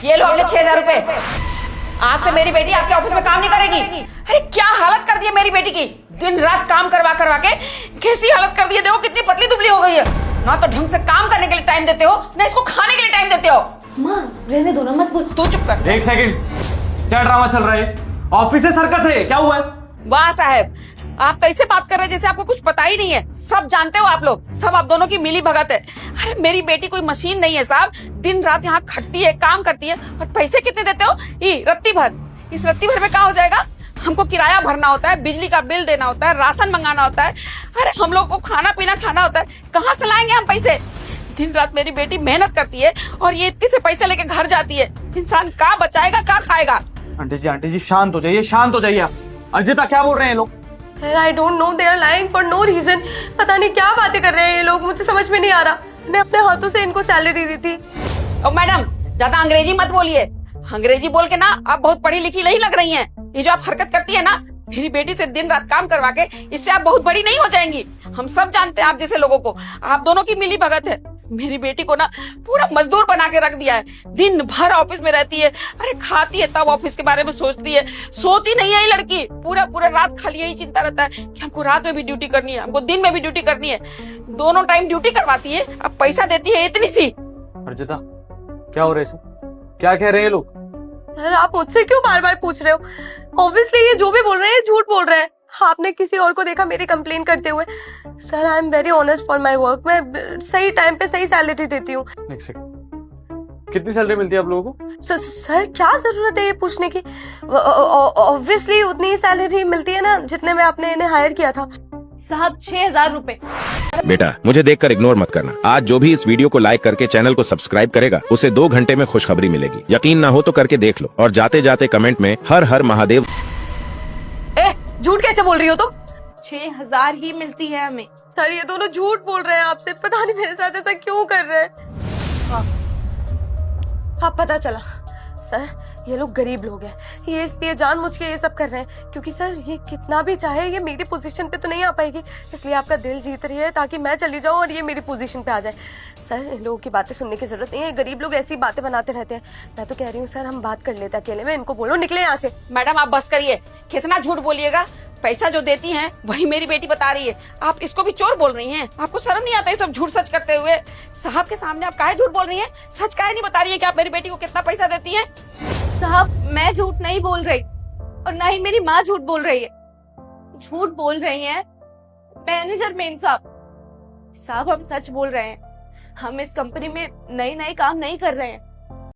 ये लो अपने 6,000 रुपए। आज से मेरी बेटी आपके ऑफिस में काम नहीं करेगी। अरे क्या हालत कर दी है मेरी बेटी की, दिन रात काम करवा करवा के कैसी हालत कर दी है। देखो कितनी पतली दुबली हो गई है। ना तो ढंग से काम करने के लिए टाइम देते हो, ना इसको खाने के लिए टाइम देते हो। माँ रहने दो ना, मत बोल। तू चुप कर। एक सेकंड, क्या ड्रामा चल रहा है? ऑफिस है सर्कस है, क्या हुआ है? वाह साहब, आप तो ऐसे बात कर रहे हैं जैसे आपको कुछ पता ही नहीं है। सब जानते हो आप लोग, सब आप दोनों की मिली भगत है। अरे मेरी बेटी कोई मशीन नहीं है साहब, दिन रात यहाँ खटती है, काम करती है। और पैसे कितने देते हो? ये रत्ती भर। इस रत्ती भर में क्या हो जाएगा? हमको किराया भरना होता है, बिजली का बिल देना होता है, राशन मंगाना होता है, अरे हम लोग को खाना पीना खाना होता है। कहाँ से लाएंगे हम पैसे? दिन रात मेरी बेटी मेहनत करती है और ये इतने से पैसे लेके घर जाती है। इंसान क्या बचाएगा, क्या खाएगा? आंटी जी शांत हो जाइए, शांत हो जाइए। अर्जिता क्या बोल रहे हैं लोग? I don't know, they are lying for no reason। पता नहीं क्या बातें कर रहे हैं ये लोग, मुझे समझ में नहीं आ रहा। मैंने अपने हाथों से इनको सैलरी दी थी। ओ मैडम, ज्यादा अंग्रेजी मत बोलिए। अंग्रेजी बोल के ना आप बहुत पढ़ी लिखी नहीं लग रही हैं। ये जो आप हरकत करती है ना मेरी बेटी से दिन रात काम करवा के, इससे आप बहुत बड़ी नहीं हो जाएंगी। हम सब जानते हैं आप जैसे लोगों को, आप दोनों की मिली भगत है। मेरी बेटी को ना पूरा मजदूर बना के रख दिया है। दिन भर ऑफिस में रहती है, अरे खाती है तब ऑफिस के बारे में सोचती है, सोती नहीं है ये लड़की। पूरा पूरा रात खाली यही चिंता रहता है कि हमको रात में भी ड्यूटी करनी है, हमको दिन में भी ड्यूटी करनी है। दोनों टाइम ड्यूटी करवाती है, अब पैसा देती है इतनी सी। अर्जिता क्या हो रहा है सब? क्या कह रहे हैं लोग? यार आप मुझसे क्यों बार बार पूछ रहे हो? ऑब्वियसली ये जो भी बोल रहे हैं झूठ बोल रहे हैं। आपने किसी और को देखा मेरी कंप्लेन करते हुए? Sir I am very honest for my work. मैं सही टाइम पे सही सैलरी देती हूँ। एक सेकंड, कितनी सैलरी मिलती है आप लोगों को? सर क्या जरूरत है ये पूछने की? ऑब्वियसली उतनी ही सैलरी मिलती है ना जितने में आपने इन्हें हायर किया था। साहब 6,000 रुपए। बेटा मुझे देखकर इग्नोर मत करना। आज जो भी इस वीडियो को लाइक करके चैनल को सब्सक्राइब करेगा उसे 2 घंटे में खुशखबरी मिलेगी। यकीन ना हो तो करके देख लो और जाते जाते कमेंट में हर हर महादेव। झूठ कैसे बोल रही हो तुम? 6,000 ही मिलती है हमें। सर ये दोनों झूठ बोल रहे हैं आपसे। पता नहीं मेरे साथ ऐसा क्यों कर रहे हैं। हाँ पता चला सर, ये लोग गरीब लोग हैं। ये इसलिए जानबूझ के ये सब कर रहे हैं क्योंकि सर ये कितना भी चाहे ये मेरी पोजीशन पे तो नहीं आ पाएगी, इसलिए आपका दिल जीत रही है ताकि मैं चली जाऊं और ये मेरी पोजीशन पे आ जाए। सर इन लोगों की बातें सुनने की जरूरत नहीं है। गरीब लोग ऐसी बातें बनाते रहते हैं। मैं तो कह रही हूँ सर हम बात कर लेते हैं अकेले में। इनको बोलो निकले यहाँ से। मैडम आप बस करिए, कितना झूठ बोलिएगा। पैसा जो देती हैं वही मेरी बेटी बता रही है, आप इसको भी चोर बोल रही हैं। आपको शर्म नहीं आता ये सब झूठ सच करते हुए? साहब के सामने आप काहे झूठ बोल रही हैं? सच काहे नहीं बता रही है कि आप मेरी बेटी को कितना पैसा देती हैं? साहब मैं झूठ नहीं बोल रही और ना ही मेरी माँ झूठ बोल रही है। झूठ बोल रही हैं मैनेजर मेन साहब। साहब हम सच बोल रहे हैं। हम इस कंपनी में नए काम नहीं कर रहे हैं।